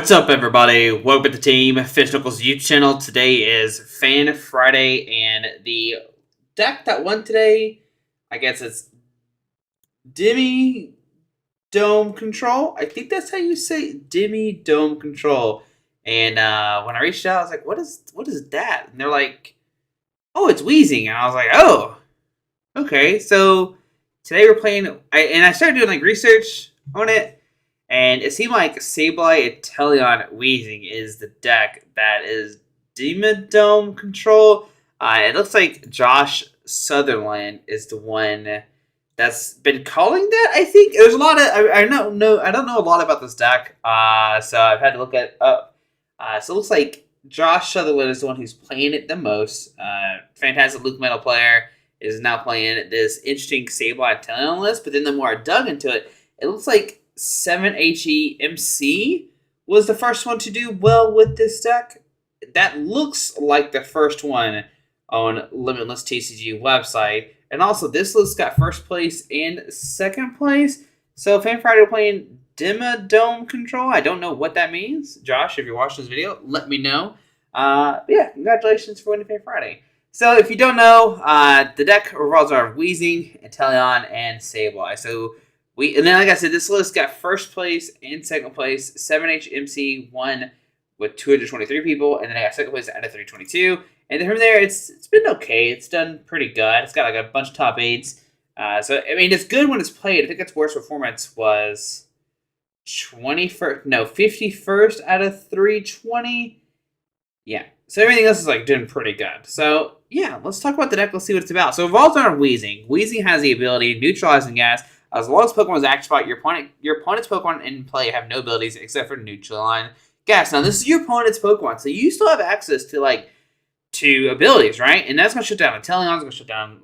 What's up, everybody? Welcome to the team Fish Knuckles YouTube channel. Today is Fan Friday, and the deck that won today, I guess it's Dimmadome Control. I think that's how you say Dimmadome Control. And when I reached out, I was like, "What is that?" And they're like, "Oh, it's Weezing." And I was like, "Oh, okay." So today we're playing. I started doing like research on it. And it seemed like Sableye Inteleon Weezing is the deck that is Dimmadome Control. It looks like Josh Sutherland is the one that's been calling that. I think there's a lot of I don't know a lot about this deck. So I've had to look it up. So it looks like Josh Sutherland is the one who's playing it the most. Fantastic Luke Metal player is now playing this interesting Sableye Inteleon list. But then the more I dug into it, it looks like 7HEMC was the first one to do well with this deck. That looks like the first one on Limitless TCG website. And also, this list got first place and second place. So, Fan Friday are playing Dimmadome Control. I don't know what that means. Josh, if you're watching this video, let me know. Yeah, congratulations for winning Fan Friday. So, if you don't know, the deck revolves around Weezing, Inteleon, and Sableye. So, and then, like I said, this list got first place and second place. 7HMC won with 223 people, and then I got second place out of 322. And then from there, it's been okay. It's done pretty good. It's got like a bunch of top 8s. So I mean, it's good when it's played. I think its worst performance was 51st out of 320. Yeah. So everything else is like doing pretty good. So yeah, let's talk about the deck. Let's see what it's about. So it revolves around Weezing. Weezing has the ability neutralizing gas. As long as Pokemon is active spot, your opponent's Pokemon in play have no abilities except for neutralizing gas. Now, this is your opponent's Pokemon, so you still have access to abilities, right? And that's going to shut down Inteleon, it's going to shut down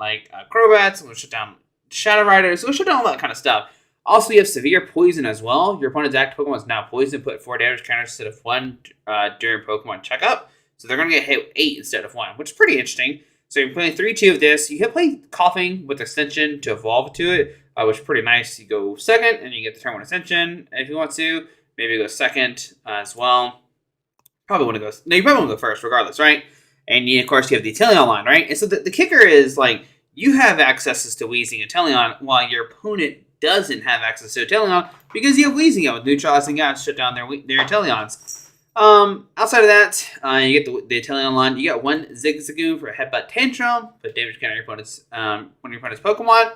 Crobats, it's going to shut down Shadow Riders, it's going to shut down all that kind of stuff. Also, you have severe poison as well. Your opponent's active Pokemon is now poisoned, put 4 damage counters instead of 1 during Pokemon checkup. So they're going to get hit with 8 instead of 1, which is pretty interesting. So you're playing 3-2 of this. You can play Koffing with Extension to evolve to it, which is pretty nice. You go second, and you get the turn 1 Ascension if you want to. Maybe go second as well. Probably want to go. No, you probably want to go first, regardless, right? And of course, you have the Inteleon line, right? And so the kicker is you have accesses to Weezing and Inteleon, while your opponent doesn't have access to Inteleon because you have Weezing out with neutralizing gas, shut down their Inteleons. Outside of that, you get the Inteleon line. You got 1 Zigzagoon for a Headbutt Tantrum, put damage counter your opponent's one of your opponent's Pokemon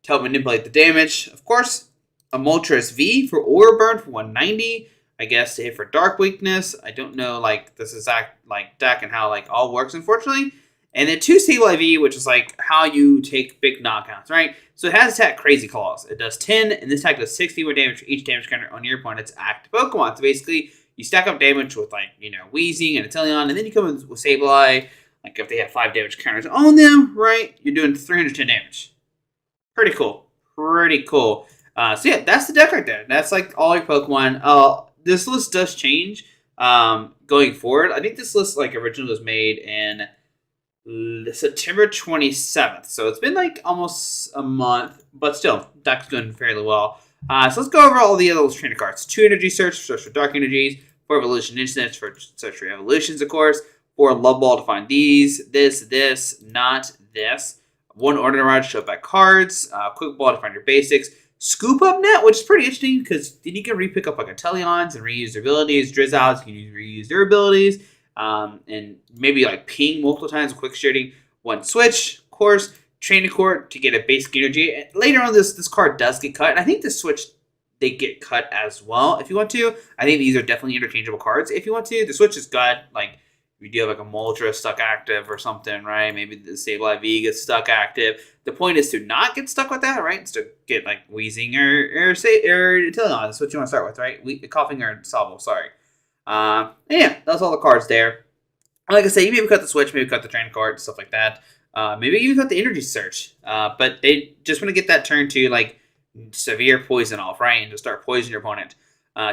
to help manipulate the damage. Of course, a Moltres V for Aura Burn for 190. I guess to hit for Dark Weakness. I don't know this exact deck and how all works, unfortunately. And then 2 Sableye V, which is how you take big knockouts, right? So it has attack Crazy Claws. It does 10, and this attack does 60 more damage for each damage counter on your opponent's active Pokemon. So basically, you stack up damage with Weezing and Inteleon, and then you come in with Sableye. If they have 5 damage counters on them, right? You're doing 310 damage. Pretty cool. Pretty cool. So yeah, that's the deck right there. That's all your Pokemon. This list does change going forward. I think this list originally was made in September 27th. So it's been almost a month, but still, deck's doing fairly well. So let's go over all the other trainer cards. 2 Energy Search for Dark Energies. 4 Evolution Incense for search for evolutions, of course. 4 Level Ball to find these. This, not this. 1 Ordinary Rod to show back cards. Quick Ball to find your basics. Scoop Up Net, which is pretty interesting because then you can re-pick up Inteleons and reuse their abilities. Drizzile, you can reuse their abilities. And maybe ping multiple times with quick shooting. 1 Switch, of course. Training Court to get a basic energy. And later on, this card does get cut. And I think the Switch, they get cut as well if you want to. I think these are definitely interchangeable cards if you want to. The Switch is good. If you do have a Moltres stuck active or something, right? Maybe the Sableye V gets stuck active. The point is to not get stuck with that, right? It's to get Weezing or Inteleon. That's what you want to start with, right? Koffing or Sobble, sorry. Yeah, that's all the cards there. Like I say, you maybe cut the Switch, maybe cut the Training Court, stuff like that. Maybe even cut the Energy Search. But they just want to get that turn to severe poison off, right? And to start poisoning your opponent.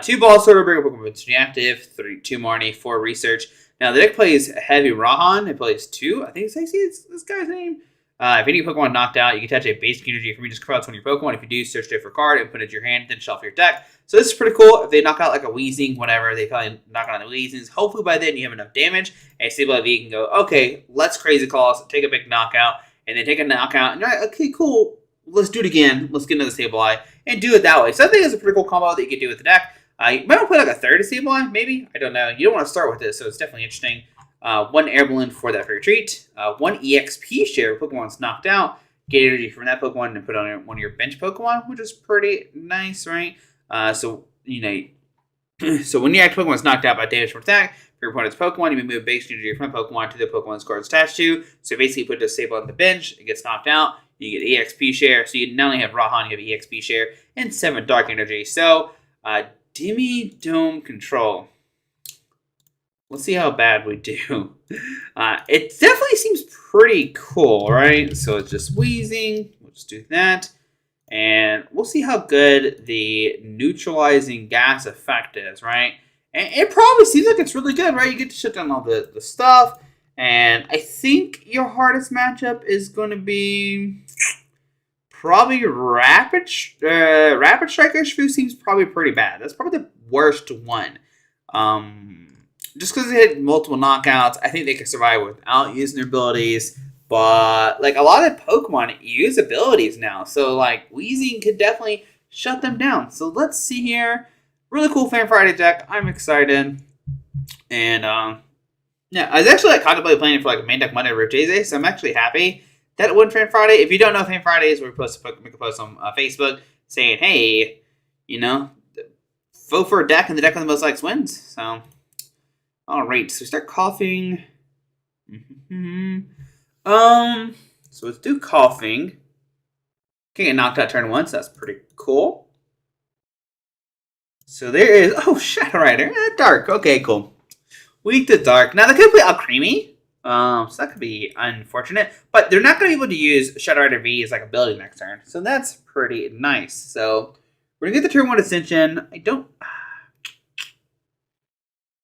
2 Ball Sorter, bring up Pokemon active. 2 Marnie, 4 Research. Now the deck plays heavy Raihan. It plays 2. I think it's this guy's name. If any Pokemon knocked out, you can attach a basic energy from each card to one of your Pokemon. If you do, search it for a card and put it in your hand, then shuffle your deck. So this is pretty cool. If they knock out like a Weezing, whatever, they probably knock out the Weezings. Hopefully by then you have enough damage, and Sableye V can go, okay, let's Crazy Claws, take a big knockout, and then take a knockout, and you're like, okay, cool, let's do it again. Let's get another Sableye, and do it that way. So I think it's a pretty cool combo that you can do with the deck. You might want to play like a third of Sableye, maybe? I don't know. You don't want to start with this, so it's definitely interesting. One Air Balloon for that for your treat. One EXP share if Pokemon's knocked out. Get energy from that Pokemon and put it on one of your bench Pokemon, which is pretty nice, right? So when your active Pokemon is knocked out by damage from attack, for your opponent's Pokemon, you may move base energy from that Pokemon to the Pokemon's card attached to. So basically, you put the Sableye on the bench, it gets knocked out, you get EXP share. So you not only have Raihan, you have EXP share and 7 Dark Energy. So Dimmadome control. Let's see how bad we do. It definitely seems pretty cool, right? So it's just Weezing. We'll just do that. And we'll see how good the neutralizing gas effect is, right? And it probably seems like it's really good, right? You get to shut down all the stuff. And I think your hardest matchup is going to be probably Rapid Strike SHF seems probably pretty bad. That's probably the worst one. Just because they had multiple knockouts, I think they can survive without using their abilities. But like a lot of Pokemon use abilities now, so like Weezing could definitely shut them down. So let's see here. Really cool Fan Friday deck. I'm excited, and yeah, I was actually like contemplating playing it for like a main deck Monday or Tuesday. So I'm actually happy that it won Fan Friday. If you don't know Fan Fridays, we make a post on Facebook saying, hey, you know, vote for a deck, and the deck with the most likes wins. So. Alright, so we start Koffing. So let's do Koffing. Can get knocked out turn 1, so that's pretty cool. So there is, Shadow Rider. Dark, okay, cool. Weak to Dark. Now, they could play Alcremie. So that could be unfortunate. But they're not going to be able to use Shadow Rider V as like ability next turn. So that's pretty nice. So we're going to get the turn 1 Ascension.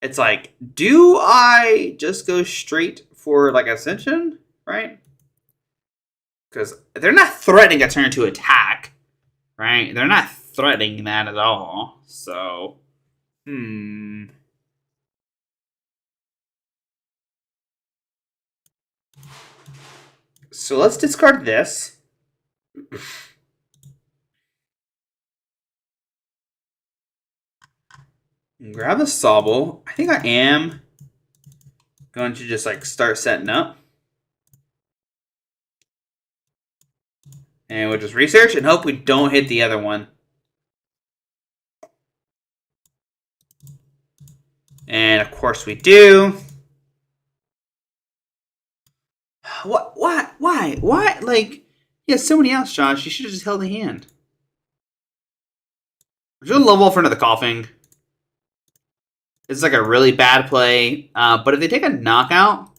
It's like, do I just go straight for like Ascension, right? Because they're not threatening a turn to attack, right? They're not threatening that at all. So, So let's discard this. Grab the Sobble. I think I am going to just like start setting up. And we'll just research and hope we don't hit the other one. And of course we do. What? Why? Like, yeah, somebody else, Josh. You should have just held the hand. Would you level for another Koffing? It's like a really bad play. But if they take a knockout,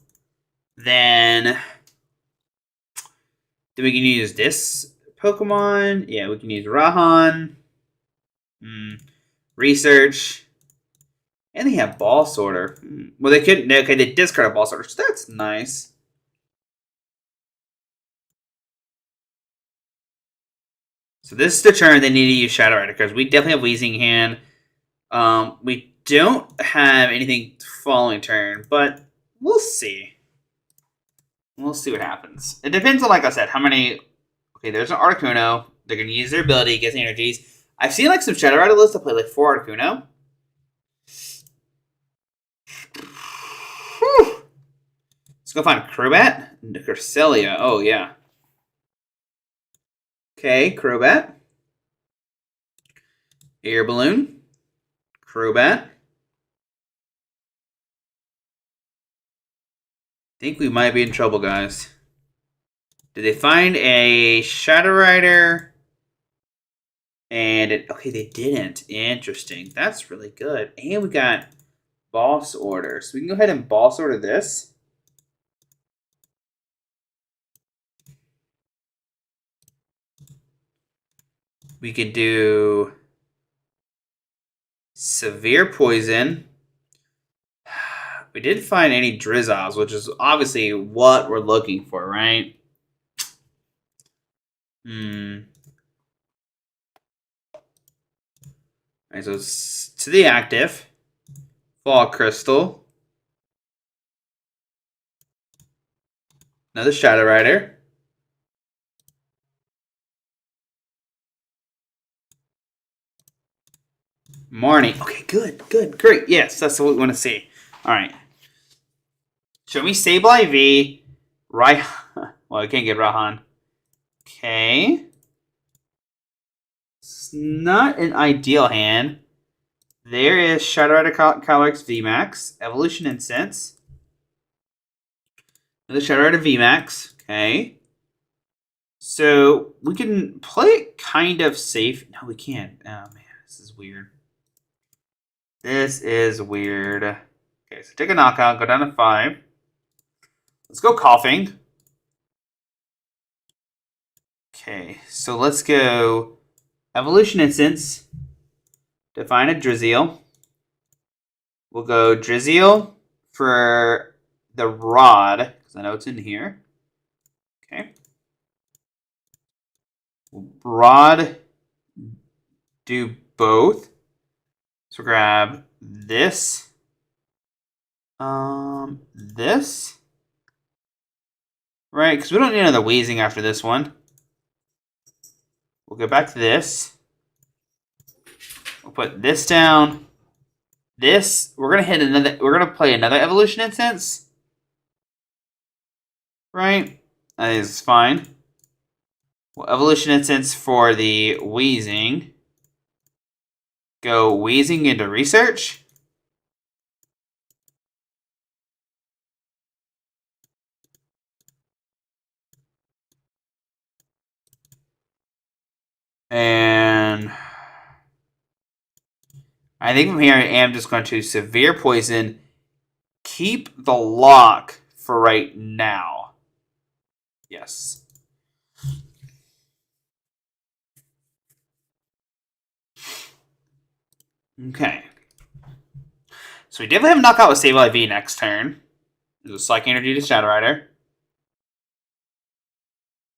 then we can use this Pokemon. Yeah, we can use Raihan. Research. And they have Ball Sorter. Well, they couldn't. Okay, they discard a Ball Sorter. So that's nice. So this is the turn they need to use Shadow Rider because we definitely have Weezing hand. We don't have anything following turn, but we'll see. We'll see what happens. It depends on, like I said, how many. Okay, there's an Articuno. They're going to use their ability, get the energies. I've seen like some Shadow Rider lists that play like 4 Articuno. Whew. Let's go find Crobat. Cresselia. Oh, yeah. Okay, Crobat. Air Balloon. Crobat. Think we might be in trouble, guys. Did they find a Shadow Rider? Okay, they didn't. Interesting. That's really good. And we got Boss Order. So we can go ahead and Boss Order this. We could do Severe Poison. We didn't find any Drizziles, which is obviously what we're looking for, right? Alright, so it's to the active. Fall Crystal. Another Shadow Rider. Marnie. Okay, good, great. Yes, that's what we want to see. Alright. Show me Sableye V. Raihan. Well, I can't get Raihan. Okay. It's not an ideal hand. There is Shadow Rider Calyrex VMAX. Evolution Incense. Another Shadow Rider VMAX. Okay. So we can play it kind of safe. No, we can't. Oh, man. This is weird. This is weird. Okay, so take a knockout. Go down to 5. Let's go Koffing. Okay, so let's go Evolution Incense. Define a Drizzile. We'll go Drizzile for the Rod, because I know it's in here. Okay. Rod, do both. So grab this. This. Right, because we don't need another Weezing after this one. We'll go back to this. We'll put this down. This, we're gonna play another Evolution Incense. Right? That is fine. Well, Evolution Incense for the Weezing. Go Weezing into Research. And I think from here I am just going to Severe Poison. Keep the lock for right now. Yes. Okay. So we definitely have a knockout with Sableye V next turn. There's a Psychic Energy to Shadow Rider.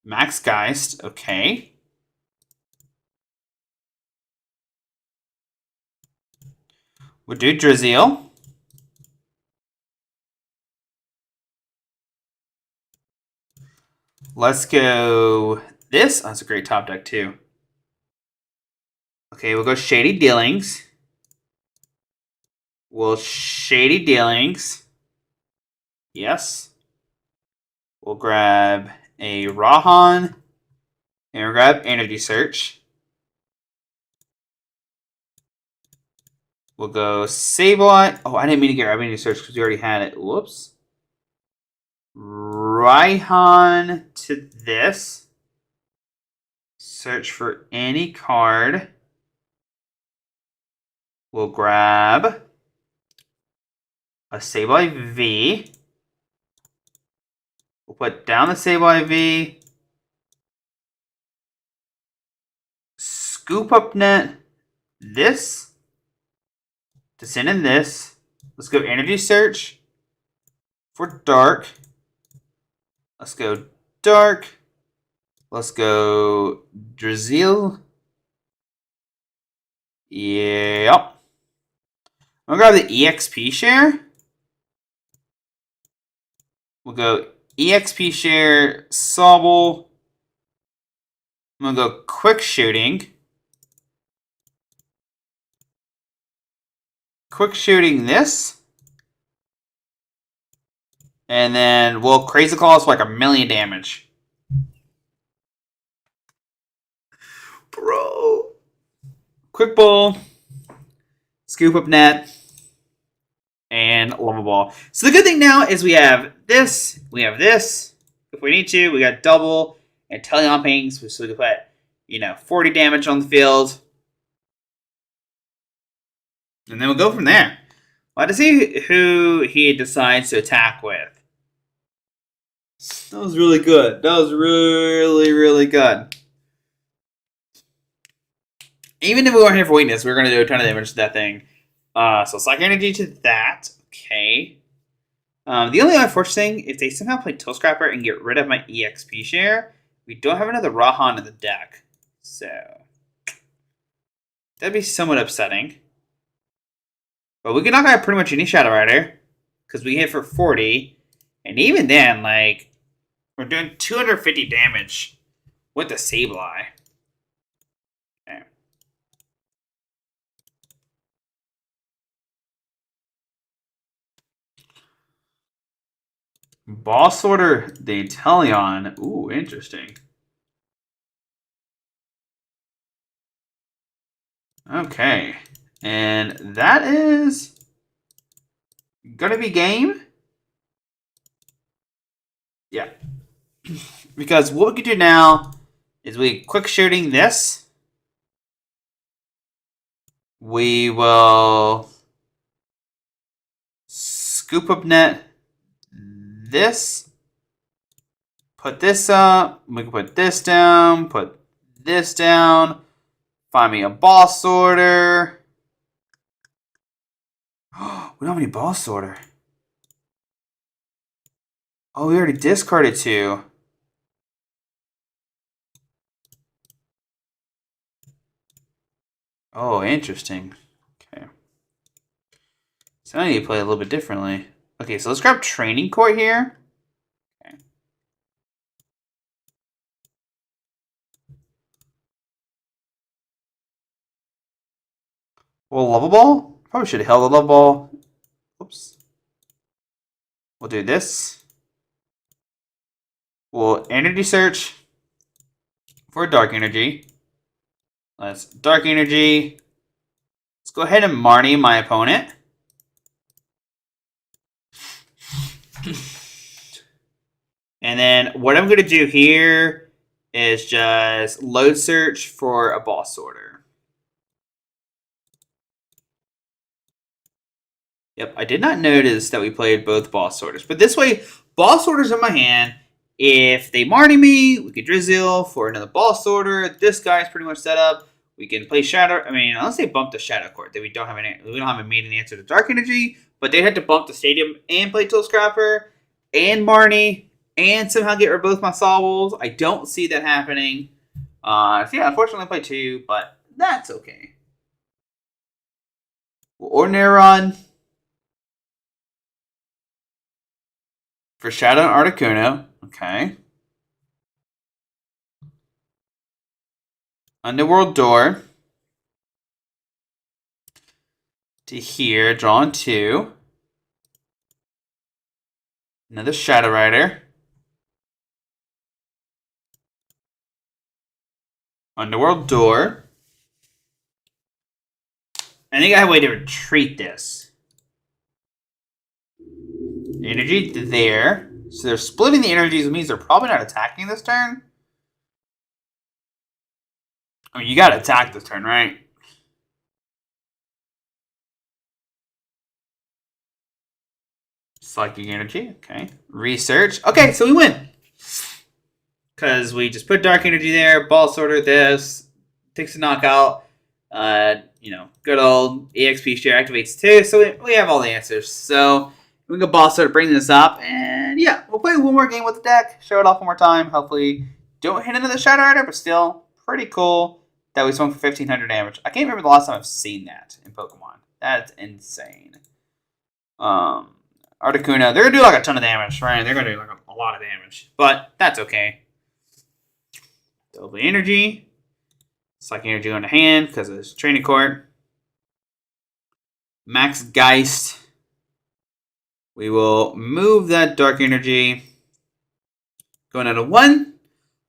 Max Geist. Okay. We'll do Drizzile. Let's go this. Oh, that's a great top deck too. Okay, we'll go Shady Dealings. We'll Shady Dealings. Yes. We'll grab a Raihan. And we'll grab Energy Search. We'll go Sableye. Oh, I didn't mean to get Energy Search because we already had it. Whoops. Raihan to this. Search for any card. We'll grab a Sableye V. We'll put down the Sableye V. Scoop Up Net this. To send in this. Let's go Energy Search for Dark. Let's go Dark. Let's go Drizzile. Yep. I'm going to grab the EXP share. We'll go EXP share, Sobble. I'm going to go Quick Shooting. Quick Shooting this. And then we'll Crazy Claws for like 1,000,000 damage. Bro. Quick Ball. Scoop Up Net. And Level Ball. So the good thing now is we have this. We have this. If we need to, we got double Inteleon pings. So we can put, 40 damage on the field. And then we'll go from there. We'll have to see who he decides to attack with. That was really good. That was really, really good. Even if we weren't here for weakness, we were going to do a ton of damage to that thing. So Psychic Energy to that. Okay. The only unfortunate thing, if they somehow play Toe Scrapper and get rid of my EXP share, We don't have another Raihan in the deck, so that'd be somewhat upsetting. But we can knock out pretty much any Shadow Rider because we hit for 40, and even then, like, we're doing 250 damage with the Sableye. Okay. Boss Order the Inteleon. Ooh, interesting. Okay. And that is gonna be game. Yeah. Because what we can do now is we quick shooting this. We will Scoop Up Net this. Put this up. We can put this down. Put this down. Find me a boss order. We don't have any boss order. Oh, we already discarded 2. Oh, interesting. Okay. So I need to play a little bit differently. Okay, so let's grab Training Court here. Okay. Well, Level Ball? Probably should have held the Level Ball. Oops. We'll do this. We'll Energy Search for Dark Energy. Let's Dark Energy. Let's go ahead and Marnie my opponent. And then what I'm going to do here is just load search for a boss order. Yep, I did not notice that we played both boss orders. But this way, boss orders in my hand. If they Marnie me, we can Drizzile for another boss order. This guy's pretty much set up. We can play Shadow. I mean, unless they bump the Shadow Court, then we don't have a maiden answer to Dark Energy. But they had to bump the Stadium and play Tool Scrapper and Marnie and somehow get rid of both my Sobbles. I don't see that happening. So yeah, unfortunately, I played 2, but that's okay. We'll Ordinary Rod for Shadow and Articuno. Okay. Underworld Door. To here, drawing 2. Another Shadow Rider. Underworld Door. I think I have a way to retreat this. Energy there. So they're splitting the energies, which means they're probably not attacking this turn. I mean, you gotta attack this turn, right? Psychic energy, okay. Research. Okay, so we win. Because we just put Dark Energy there, Boss Order this, takes a knockout. Good old EXP share activates too. So we have all the answers. So we can Boss Order, bring this up, and yeah, we'll play one more game with the deck, show it off one more time. Hopefully, don't hit another Shadow Rider, but still pretty cool that we swung for 1,500 damage. I can't remember the last time I've seen that in Pokemon. That's insane. Articuno, they're gonna do like a ton of damage, right? They're gonna do like a lot of damage, but that's okay. Double energy, Psychic Energy on the hand because of this Training Court. Max Geist. We will move that Dark Energy. Going out of 1,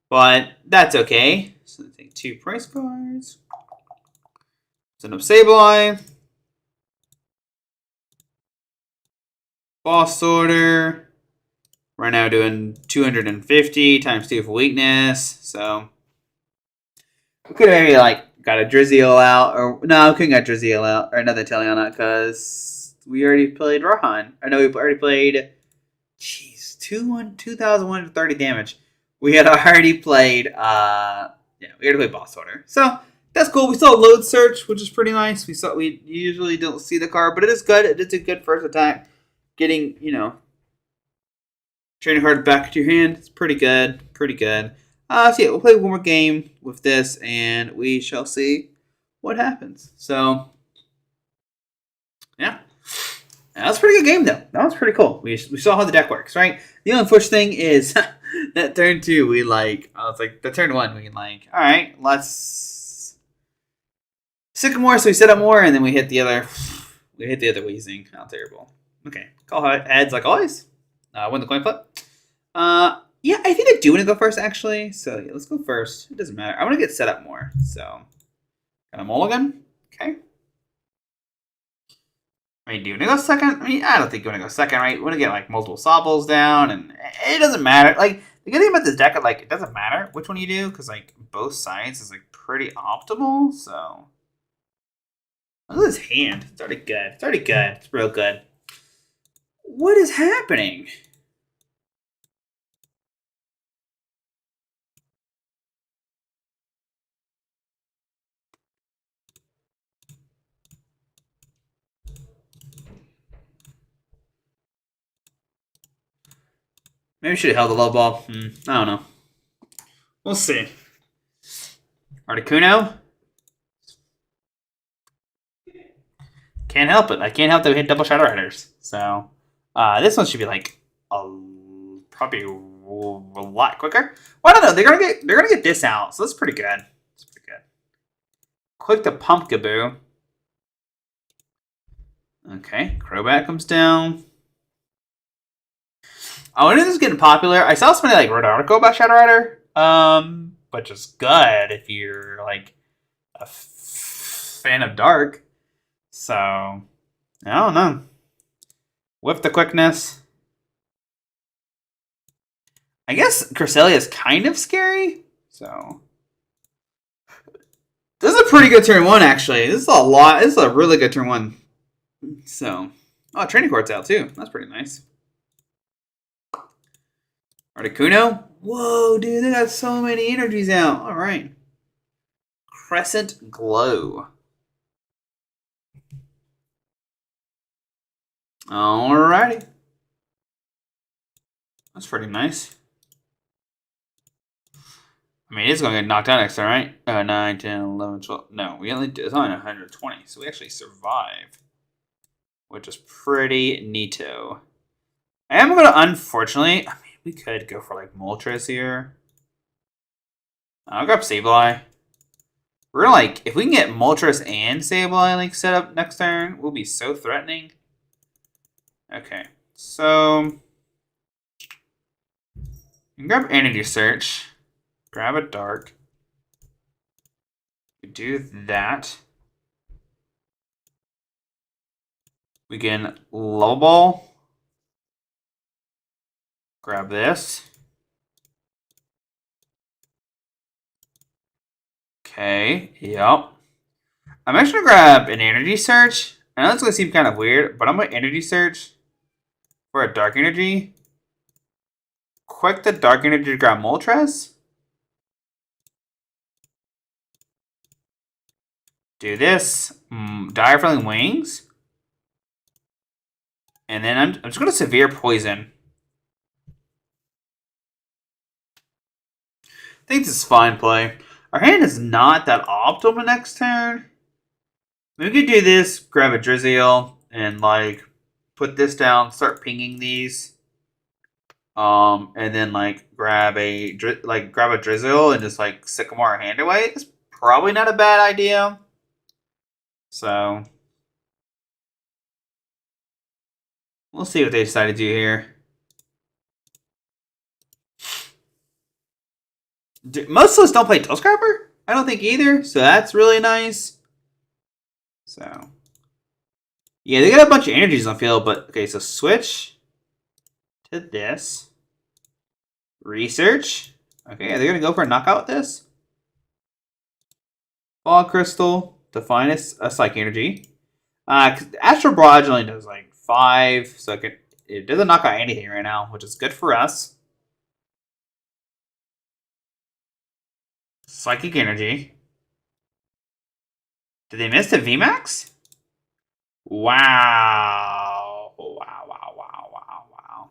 but that's okay. So I take 2 price cards. Send up Sableye. Boss Order. Right now doing 250 times 2 for weakness. So we could have maybe got a Drizzile out, or no, we couldn't get Drizzile out or another Inteleon out because we already played Raihan. I know we already played. Jeez, 2,130 damage. We had already played. We already played Boss Order. So that's cool. We saw Load Search, which is pretty nice. We usually don't see the card, but it is good. It's a good first attack. Getting Training card back to your hand. It's pretty good. Pretty good. So yeah, we'll play one more game with this, and we shall see what happens. So, yeah. That was a pretty good game, though. That was pretty cool. We saw how the deck works, right? The only unfortunate thing is that turn 2, I was like, the turn 1, all right, let's Sycamore, so we set up more, and then we hit the other Weezing. How terrible. Okay, call heads like always. Win the coin flip. Yeah, I think I do want to go first, actually. So, yeah, let's go first. It doesn't matter. I want to get set up more, so. Got a mulligan. Okay. I mean, do you want to go second? I mean, I don't think you want to go second, right? You want to get, like, multiple Sobbles down, and it doesn't matter. Like, the good thing about this deck, like, it doesn't matter which one you do, because, like, both sides is, like, pretty optimal, so. Look at this hand. It's already good. It's already good. It's real good. What is happening? Maybe we should have held the low ball. I don't know. We'll see. Articuno. Can't help it. I can't help that we hit double Shadow Riders. So, this one should be like probably a lot quicker. Well, I don't know. They're gonna get this out, so that's pretty good. That's pretty good. Click the Pumpkaboo. Okay, Crobat comes down. Oh, and this is getting popular. I saw somebody like wrote an article about Shadow Rider. But just good if you're like a fan of Dark. So, I don't know. With the quickness. I guess Cresselia is kind of scary. So, this is a pretty good turn 1, actually. This is a lot. This is a really good turn 1. So, oh, Training Court's out too. That's pretty nice. Articuno. Whoa, dude, they got so many energies out. All right. Crescent Glow. Alrighty. That's pretty nice. I mean, it's going to get knocked out next turn, right? 9, 10, 11, 12. No, it's only 120, so we actually survive. Which is pretty neato. I am going to, unfortunately, I mean, we could go for, like, Moltres here. I'll grab Sableye. We're going to, like, if we can get Moltres and Sableye, like, set up next turn, we'll be so threatening. Okay, so you can grab Energy Search, grab a Dark, we do that. We can Level Ball, grab this. Okay, yep. I'm actually gonna grab an Energy Search. I know it's gonna seem kind of weird, but I'm gonna Energy Search for a Dark Energy. Quick the Dark Energy to grab Moltres. Do this. Diaphragm Wings. And then I'm just going to Severe Poison. I think this is fine play. Our hand is not that optimal next turn. We could do this, grab a Drizzile, and like put this down, start pinging these. And then like grab a Drizzile and just like Sycamore our hand away. It's probably not a bad idea. So we'll see what they decide to do here. Most of us don't play Tail Scrapper. I don't think either. So that's really nice. So yeah, they got a bunch of energies on the field, but okay, so switch to this. Research. Okay, are they gonna go for a knockout with this? Ball Crystal to find a Psychic Energy. Astral Barrage only does like 5, so it doesn't knock out anything right now, which is good for us. Psychic Energy. Did they miss the VMAX? Wow. Wow.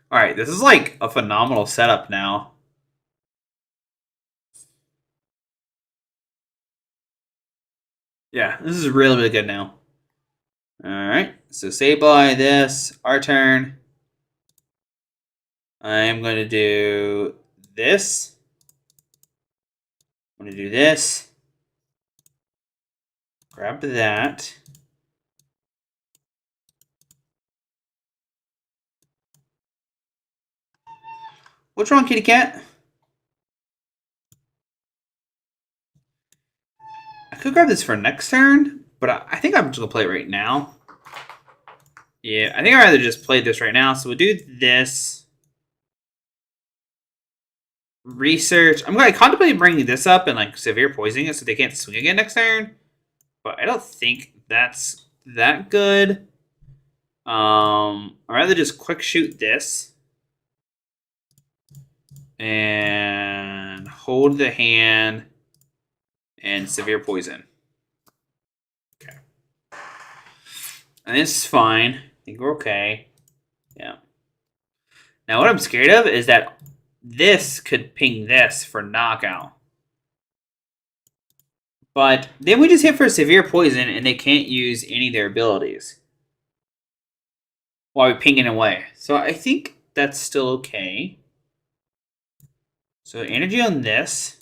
Alright, this is like a phenomenal setup now. Yeah, this is really, really good now. Alright, so Sableye this, our turn. I'm going to do this. I'm going to do this. Grab that. What's wrong, kitty cat? I could grab this for next turn, but I think I'm just going to play it right now. Yeah, I think I'd rather just play this right now. So we'll do this. Research. I'm going to contemplate bringing this up and like severe poisoning it so they can't swing again next turn. But I don't think that's that good. I'd rather just quick shoot this. And hold the hand and severe poison. Okay. And this is fine. I think we're okay. Yeah. Now what I'm scared of is that this could ping this for knockout. But then we just hit for severe poison and they can't use any of their abilities while we ping it away. So I think that's still okay. So energy on this.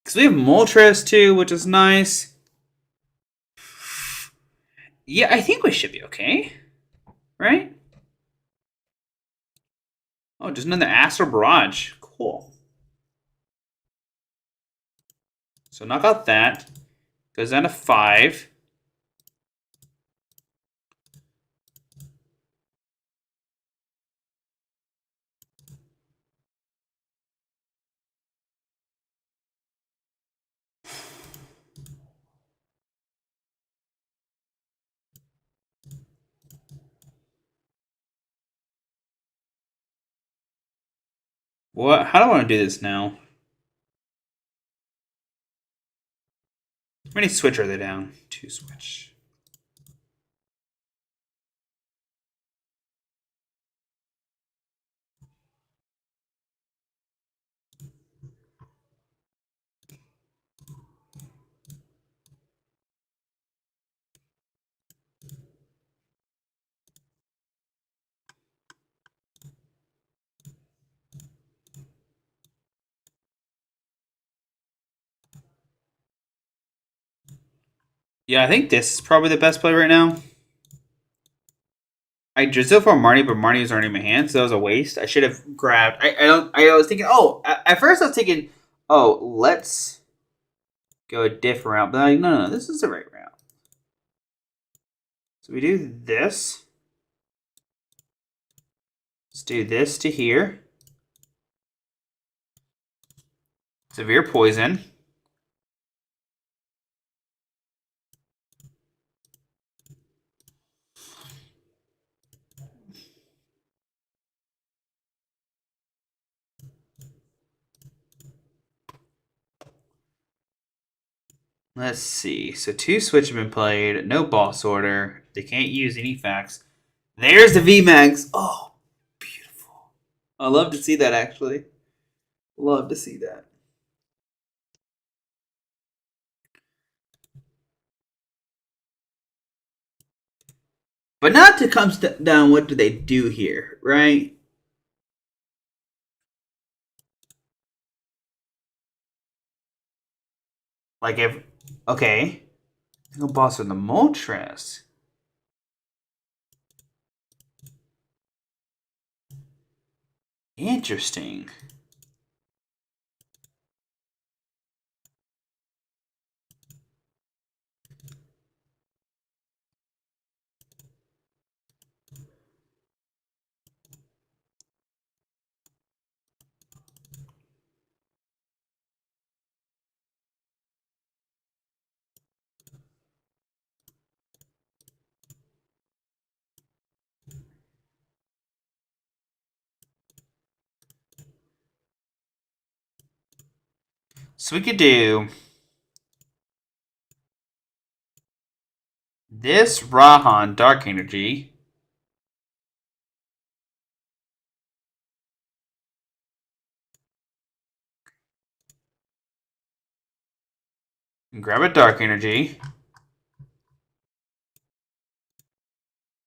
Because we have Moltres too, which is nice. Yeah, I think we should be okay. Right? Oh, just another Astral Barrage. Cool. So knock out that. Goes down to 5. What? How do I want to do this now? How many switch are they down? 2 switch. Yeah, I think this is probably the best play right now. I Drizzile for Marnie, but Marnie was already in my hand, so that was a waste. I should have grabbed. I was thinking. Oh, at first I was thinking, oh, let's go a different route. But like, no, this is the right route. So we do this. Let's do this to here. Severe poison. Let's see. So 2 switch have been played. No boss order. They can't use any facts. There's the VMAX. Oh, beautiful. I love to see that, actually. Love to see that. But not to come down, what do they do here, right? Like if, okay. No boss on the Moltres. Interesting. So we could do this Raihan Dark Energy. Grab a Dark Energy.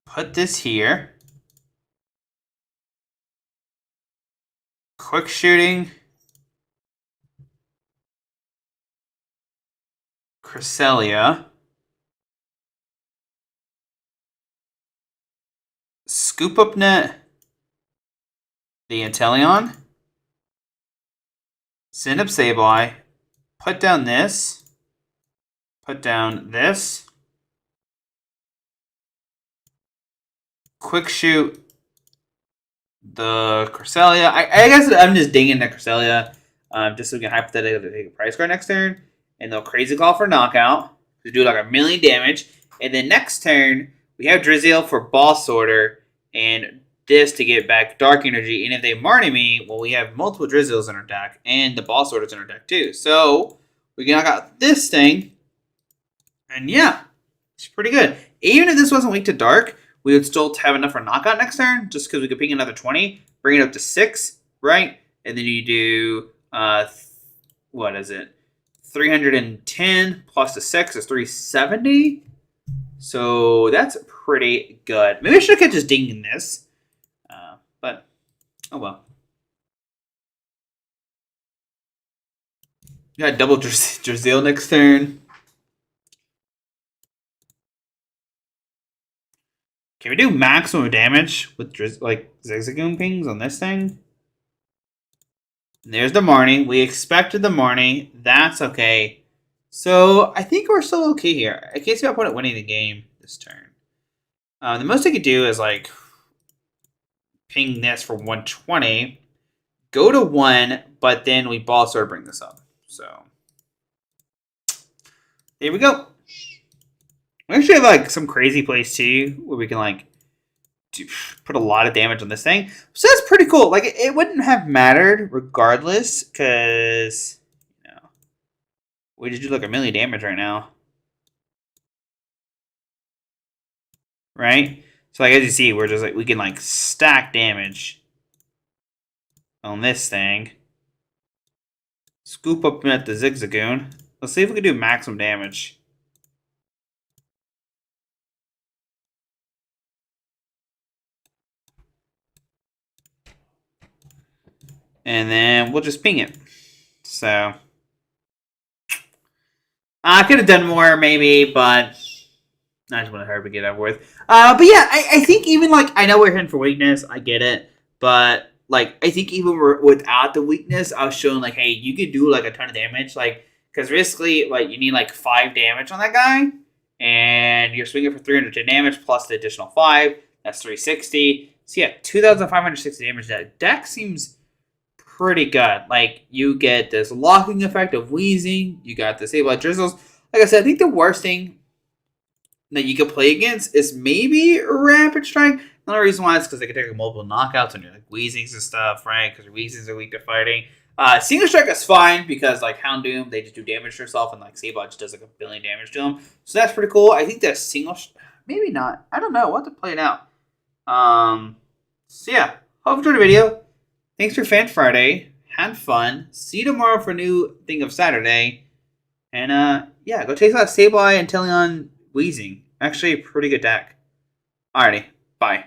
Put this here. Quick Shooting. Cresselia. Scoop Up Net. The Inteleon. Send up Sableye. Put down this. Put down this. Quick Shoot the Cresselia. I guess I'm just dinging the Cresselia. Just so we can hypothetically take a price card next turn. And they'll Crazy Call for knockout. To do like 1,000,000 damage. And then next turn, we have Drizzile for Ball Sorter. And this to get back Dark Energy. And if they Marnie me, well, we have multiple Drizziles in our deck. And the Ball Sorters in our deck too. So, we can knock out this thing. And yeah, it's pretty good. Even if this wasn't weak to Dark, we would still have enough for knockout next turn, just because we could ping another 20, bring it up to 6, right? And then you do, what is it? 310 plus the 6 is 370. So that's pretty good. Maybe I should have kept just dinging this. But, oh well. You got double Drizzile next turn. Can we do maximum damage with Zigzagoon pings on this thing? And there's the Marnie. We expected the Marnie. That's okay. So I think we're still okay here. I can't see my opponent winning the game this turn. The most I could do is like ping this for 120. Go to 1, but then we Ball Sword bring this up. So there we go. We actually have like some crazy plays too, where we can like put a lot of damage on this thing. So that's pretty cool. Like it wouldn't have mattered regardless, because you know we just do like 1,000,000 damage right now, right? So like as you see, we're just like we can like stack damage on this thing. Scoop Up Net the Zigzagoon. Let's see if we can do maximum damage. And then we'll just ping it. So I could have done more maybe, but I just want to hurry to get over with. But yeah, I think even like I know we're hitting for weakness, I get it, but like I think even without the weakness, I was showing like, hey, you could do like a ton of damage, like because basically like you need like 5 damage on that guy, and you're swinging for 310 damage plus the additional 5. That's 360. So yeah, 2,560 damage. That deck seems pretty good. Like you get this locking effect of Weezing. You got the Sableye Drizzles. Like I said, I think the worst thing that you could play against is maybe Rapid Strike. The only reason why is because they can take multiple knockouts on your like Weezings and stuff, right? Because your Weezings are weak to fighting. Single Strike is fine because like Houndoom, they just do damage to yourself, and like Sableye just does like 1,000,000,000 damage to them. So that's pretty cool. I think that maybe not. I don't know. We'll have to play it out. So yeah, hope you enjoyed the video. Thanks for Fan Friday. Had fun. See you tomorrow for a new thing of Saturday. And yeah, go take out Sableye and Inteleon Weezing. Actually, a pretty good deck. Alrighty, bye.